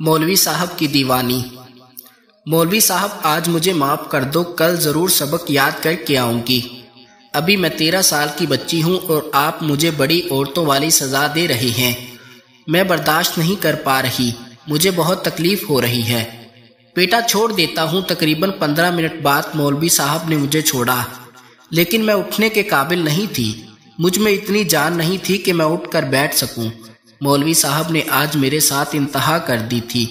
مولوی صاحب کی دیوانی۔ مولوی صاحب آج مجھے معاف کر دو، کل ضرور سبق یاد کر کے آؤں گی۔ ابھی میں 13 سال کی بچی ہوں اور آپ مجھے بڑی عورتوں والی سزا دے رہے ہیں۔ میں برداشت نہیں کر پا رہی، مجھے بہت تکلیف ہو رہی ہے۔ بیٹا چھوڑ دیتا ہوں۔ تقریباً 15 منٹ بعد مولوی صاحب نے مجھے چھوڑا، لیکن میں اٹھنے کے قابل نہیں تھی۔ مجھ میں اتنی جان نہیں تھی کہ میں اٹھ کر بیٹھ سکوں۔ مولوی صاحب نے آج میرے ساتھ انتہا کر دی تھی۔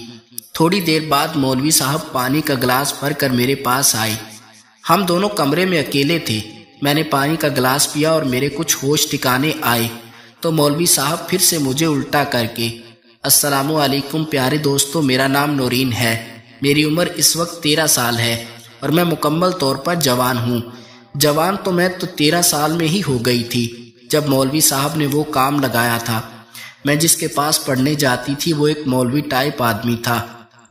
تھوڑی دیر بعد مولوی صاحب پانی کا گلاس بھر کر میرے پاس آئے۔ ہم دونوں کمرے میں اکیلے تھے۔ میں نے پانی کا گلاس پیا اور میرے کچھ ہوش ٹھکانے آئے تو مولوی صاحب پھر سے مجھے الٹا کر کے، السلام علیکم پیارے دوستو، میرا نام نورین ہے، میری عمر اس وقت 13 سال ہے اور میں مکمل طور پر جوان ہوں۔ جوان تو میں 13 سال میں ہی ہو گئی تھی جب مولوی صاحب نے وہ کام لگایا تھا۔ میں جس کے پاس پڑھنے جاتی تھی وہ ایک مولوی ٹائپ آدمی تھا۔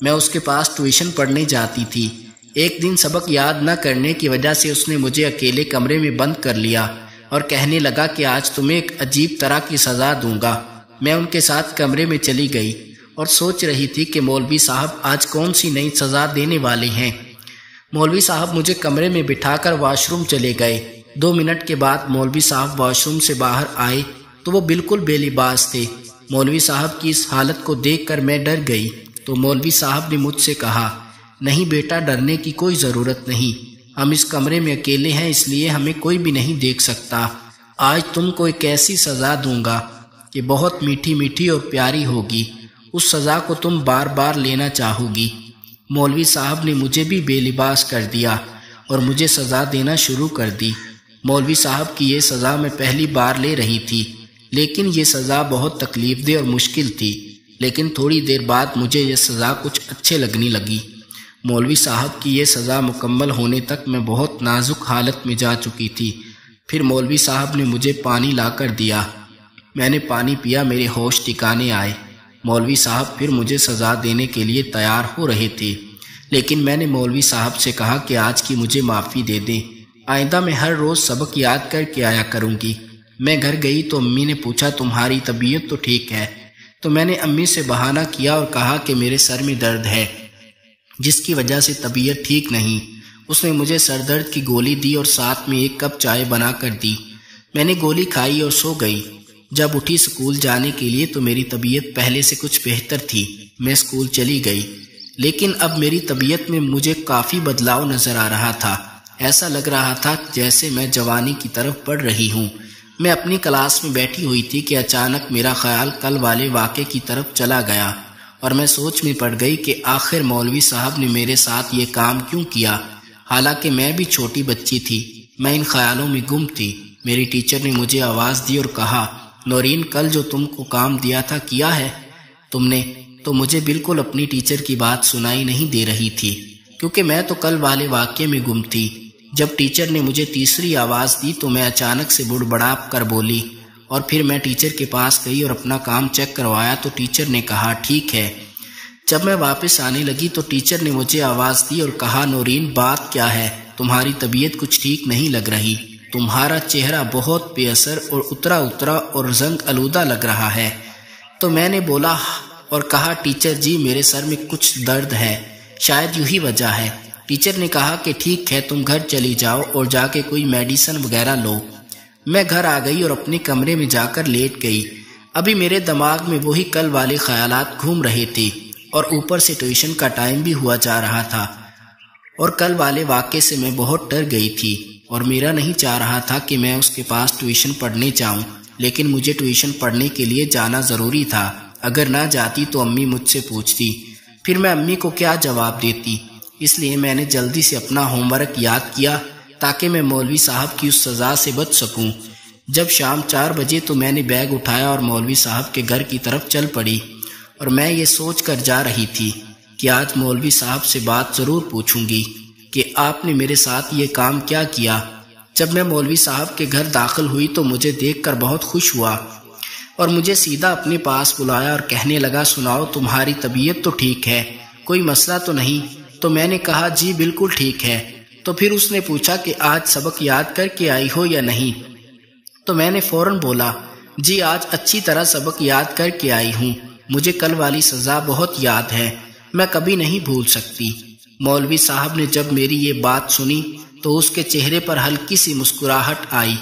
میں اس کے پاس ٹیوشن پڑھنے جاتی تھی۔ ایک دن سبق یاد نہ کرنے کی وجہ سے اس نے مجھے اکیلے کمرے میں بند کر لیا اور کہنے لگا کہ آج تمہیں ایک عجیب طرح کی سزا دوں گا۔ میں ان کے ساتھ کمرے میں چلی گئی اور سوچ رہی تھی کہ مولوی صاحب آج کون سی نئی سزا دینے والے ہیں۔ مولوی صاحب مجھے کمرے میں بٹھا کر واش روم چلے گئے۔ 2 منٹ کے بعد مولوی صاحب واش روم سے باہر آئے تو وہ بالکل بے لباس تھے۔ مولوی صاحب کی اس حالت کو دیکھ کر میں ڈر گئی تو مولوی صاحب نے مجھ سے کہا، نہیں بیٹا، ڈرنے کی کوئی ضرورت نہیں، ہم اس کمرے میں اکیلے ہیں اس لیے ہمیں کوئی بھی نہیں دیکھ سکتا۔ آج تم کو ایک ایسی سزا دوں گا کہ بہت میٹھی میٹھی اور پیاری ہوگی، اس سزا کو تم بار بار لینا چاہو گی۔ مولوی صاحب نے مجھے بھی بے لباس کر دیا اور مجھے سزا دینا شروع کر دی۔ مولوی صاحب کی یہ سزا میں پہلی بار لے رہی تھی، لیکن یہ سزا بہت تکلیف دہ اور مشکل تھی۔ لیکن تھوڑی دیر بعد مجھے یہ سزا کچھ اچھے لگنے لگی۔ مولوی صاحب کی یہ سزا مکمل ہونے تک میں بہت نازک حالت میں جا چکی تھی۔ پھر مولوی صاحب نے مجھے پانی لا کر دیا۔ میں نے پانی پیا، میرے ہوش ٹھکانے آئے۔ مولوی صاحب پھر مجھے سزا دینے کے لیے تیار ہو رہے تھے، لیکن میں نے مولوی صاحب سے کہا کہ آج کی مجھے معافی دے دیں، آئندہ میں ہر روز سبق یاد کر کے آیا کروں گی۔ میں گھر گئی تو امی نے پوچھا، تمہاری طبیعت تو ٹھیک ہے؟ تو میں نے امی سے بہانہ کیا اور کہا کہ میرے سر میں درد ہے جس کی وجہ سے طبیعت ٹھیک نہیں۔ اس نے مجھے سر درد کی گولی دی اور ساتھ میں 1 کپ چائے بنا کر دی۔ میں نے گولی کھائی اور سو گئی۔ جب اٹھی اسکول جانے کے لیے تو میری طبیعت پہلے سے کچھ بہتر تھی۔ میں اسکول چلی گئی، لیکن اب میری طبیعت میں مجھے کافی بدلاؤ نظر آ رہا تھا۔ ایسا لگ رہا تھا جیسے میں جوانی کی طرف بڑھ رہی ہوں۔ میں اپنی کلاس میں بیٹھی ہوئی تھی کہ اچانک میرا خیال کل والے واقعے کی طرف چلا گیا اور میں سوچ میں پڑ گئی کہ آخر مولوی صاحب نے میرے ساتھ یہ کام کیوں کیا، حالانکہ میں بھی چھوٹی بچی تھی۔ میں ان خیالوں میں گم تھی۔ میری ٹیچر نے مجھے آواز دی اور کہا، نورین، کل جو تم کو کام دیا تھا کیا ہے تم نے؟ تو مجھے بالکل اپنی ٹیچر کی بات سنائی نہیں دے رہی تھی، کیونکہ میں تو کل والے واقعے میں گم تھی۔ جب ٹیچر نے مجھے تیسری آواز دی تو میں اچانک سے بڑبڑا کر بولی اور پھر میں ٹیچر کے پاس گئی اور اپنا کام چیک کروایا تو ٹیچر نے کہا ٹھیک ہے۔ جب میں واپس آنے لگی تو ٹیچر نے مجھے آواز دی اور کہا، نورین، بات کیا ہے؟ تمہاری طبیعت کچھ ٹھیک نہیں لگ رہی، تمہارا چہرہ بہت بے اثر اور اترا اور زنگ آلودہ لگ رہا ہے۔ تو میں نے بولا اور کہا، ٹیچر جی، میرے سر میں کچھ درد ہے، شاید یہی وجہ ہے۔ ٹیچر نے کہا کہ ٹھیک ہے، تم گھر چلی جاؤ اور جا کے کوئی میڈیسن وغیرہ لو۔ میں گھر آ گئی اور اپنے کمرے میں جا کر لیٹ گئی۔ ابھی میرے دماغ میں وہی کل والے خیالات گھوم رہے تھے اور اوپر سے ٹیوشن کا ٹائم بھی ہوا جا رہا تھا اور کل والے واقعے سے میں بہت ڈر گئی تھی اور میرا نہیں چاہ رہا تھا کہ میں اس کے پاس ٹیوشن پڑھنے جاؤں، لیکن مجھے ٹیوشن پڑھنے کے لیے جانا ضروری تھا۔ اگر نہ جاتی تو امی مجھ سے پوچھتی، پھر میں امی کو کیا جواب دیتی؟ اس لیے میں نے جلدی سے اپنا ہوم ورک یاد کیا تاکہ میں مولوی صاحب کی اس سزا سے بچ سکوں۔ جب شام 4 بجے تو میں نے بیگ اٹھایا اور مولوی صاحب کے گھر کی طرف چل پڑی اور میں یہ سوچ کر جا رہی تھی کہ آج مولوی صاحب سے بات ضرور پوچھوں گی کہ آپ نے میرے ساتھ یہ کام کیا کیا۔ جب میں مولوی صاحب کے گھر داخل ہوئی تو مجھے دیکھ کر بہت خوش ہوا اور مجھے سیدھا اپنے پاس بلایا اور کہنے لگا، سناؤ، تمہاری طبیعت تو ٹھیک ہے، کوئی مسئلہ تو نہیں؟ تو میں نے کہا، جی بالکل ٹھیک ہے۔ تو پھر اس نے پوچھا کہ آج سبق یاد کر کے آئی ہو یا نہیں؟ تو میں نے فوراً بولا، جی آج اچھی طرح سبق یاد کر کے آئی ہوں۔ مجھے کل والی سزا بہت یاد ہے، میں کبھی نہیں بھول سکتی۔ مولوی صاحب نے جب میری یہ بات سنی تو اس کے چہرے پر ہلکی سی مسکراہٹ آئی،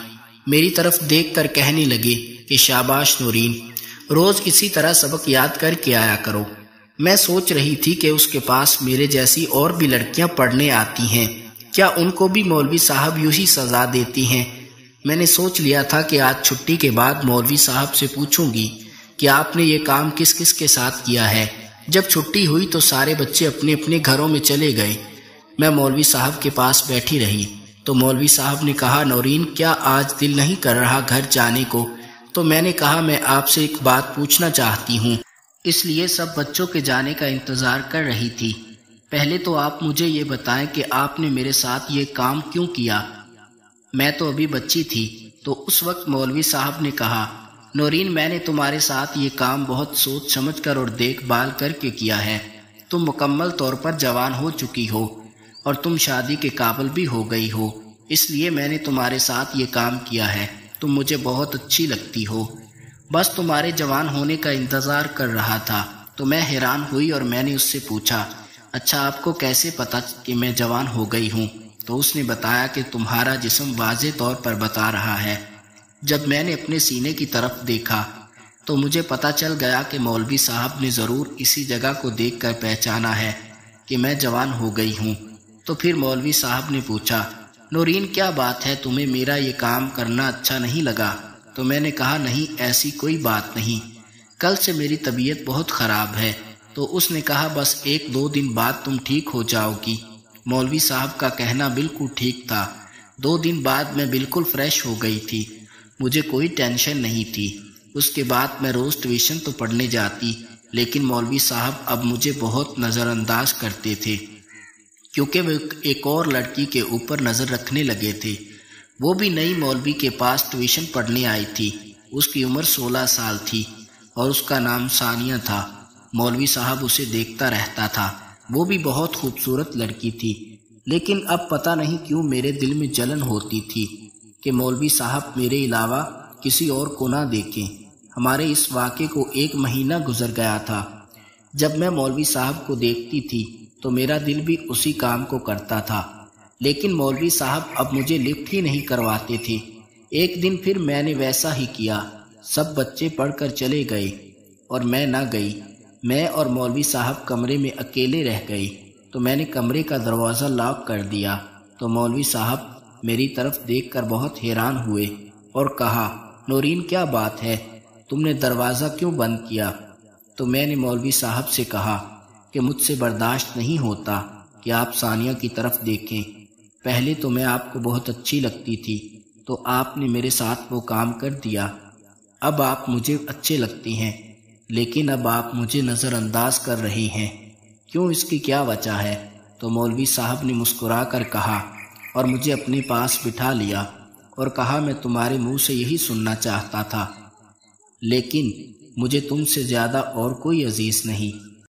میری طرف دیکھ کر کہنے لگے کہ شاباش نورین، روز اسی طرح سبق یاد کر کے آیا کرو۔ میں سوچ رہی تھی کہ اس کے پاس میرے جیسی اور بھی لڑکیاں پڑھنے آتی ہیں، کیا ان کو بھی مولوی صاحب یوں ہی سزا دیتی ہیں؟ میں نے سوچ لیا تھا کہ آج چھٹی کے بعد مولوی صاحب سے پوچھوں گی کہ آپ نے یہ کام کس کس کے ساتھ کیا ہے۔ جب چھٹی ہوئی تو سارے بچے اپنے اپنے گھروں میں چلے گئے، میں مولوی صاحب کے پاس بیٹھی رہی تو مولوی صاحب نے کہا، نورین کیا آج دل نہیں کر رہا گھر جانے کو؟ تو میں نے کہا، میں آپ سے ایک بات پوچھنا چاہتی ہوں، اس لیے سب بچوں کے جانے کا انتظار کر رہی تھی۔ پہلے تو آپ مجھے یہ بتائیں کہ آپ نے میرے ساتھ یہ کام کیوں کیا؟ میں تو ابھی بچی تھی۔ تو اس وقت مولوی صاحب نے کہا، نورین میں نے تمہارے ساتھ یہ کام بہت سوچ سمجھ کر اور دیکھ بھال کر کے کیا ہے۔ تم مکمل طور پر جوان ہو چکی ہو اور تم شادی کے قابل بھی ہو گئی ہو، اس لیے میں نے تمہارے ساتھ یہ کام کیا ہے۔ تم مجھے بہت اچھی لگتی ہو، بس تمہارے جوان ہونے کا انتظار کر رہا تھا۔ تو میں حیران ہوئی اور میں نے اس سے پوچھا، اچھا آپ کو کیسے پتا کہ میں جوان ہو گئی ہوں؟ تو اس نے بتایا کہ تمہارا جسم واضح طور پر بتا رہا ہے۔ جب میں نے اپنے سینے کی طرف دیکھا تو مجھے پتا چل گیا کہ مولوی صاحب نے ضرور اسی جگہ کو دیکھ کر پہچانا ہے کہ میں جوان ہو گئی ہوں۔ تو پھر مولوی صاحب نے پوچھا، نورین کیا بات ہے، تمہیں میرا یہ کام کرنا اچھا نہیں لگا؟ تو میں نے کہا، نہیں ایسی کوئی بات نہیں، کل سے میری طبیعت بہت خراب ہے۔ تو اس نے کہا، بس 1-2 دن بعد تم ٹھیک ہو جاؤ گی۔ مولوی صاحب کا کہنا بالکل ٹھیک تھا۔ 2 دن بعد میں بالکل فریش ہو گئی تھی، مجھے کوئی ٹینشن نہیں تھی۔ اس کے بعد میں روز ٹیوشن تو پڑھنے جاتی، لیکن مولوی صاحب اب مجھے بہت نظر انداز کرتے تھے کیونکہ وہ ایک اور لڑکی کے اوپر نظر رکھنے لگے تھے۔ وہ بھی نئی مولوی کے پاس ٹیوشن پڑھنے آئی تھی، اس کی عمر 16 سال تھی اور اس کا نام ثانیہ تھا۔ مولوی صاحب اسے دیکھتا رہتا تھا، وہ بھی بہت خوبصورت لڑکی تھی، لیکن اب پتہ نہیں کیوں میرے دل میں جلن ہوتی تھی کہ مولوی صاحب میرے علاوہ کسی اور کو نہ دیکھیں۔ ہمارے اس واقعے کو 1 مہینہ گزر گیا تھا۔ جب میں مولوی صاحب کو دیکھتی تھی تو میرا دل بھی اسی کام کو کرتا تھا، لیکن مولوی صاحب اب مجھے لفٹ ہی نہیں کرواتے تھے۔ ایک دن پھر میں نے ویسا ہی کیا، سب بچے پڑھ کر چلے گئے اور میں نہ گئی۔ میں اور مولوی صاحب کمرے میں اکیلے رہ گئے تو میں نے کمرے کا دروازہ لاک کر دیا۔ تو مولوی صاحب میری طرف دیکھ کر بہت حیران ہوئے اور کہا، نورین کیا بات ہے، تم نے دروازہ کیوں بند کیا؟ تو میں نے مولوی صاحب سے کہا کہ مجھ سے برداشت نہیں ہوتا کہ آپ ثانیہ کی طرف دیکھیں۔ پہلے تو میں آپ کو بہت اچھی لگتی تھی تو آپ نے میرے ساتھ وہ کام کر دیا۔ اب آپ مجھے اچھے لگتی ہیں، لیکن اب آپ مجھے نظر انداز کر رہی ہیں، کیوں، اس کی کیا وجہ ہے؟ تو مولوی صاحب نے مسکرا کر کہا اور مجھے اپنے پاس بٹھا لیا اور کہا، میں تمہارے منہ سے یہی سننا چاہتا تھا، لیکن مجھے تم سے زیادہ اور کوئی عزیز نہیں۔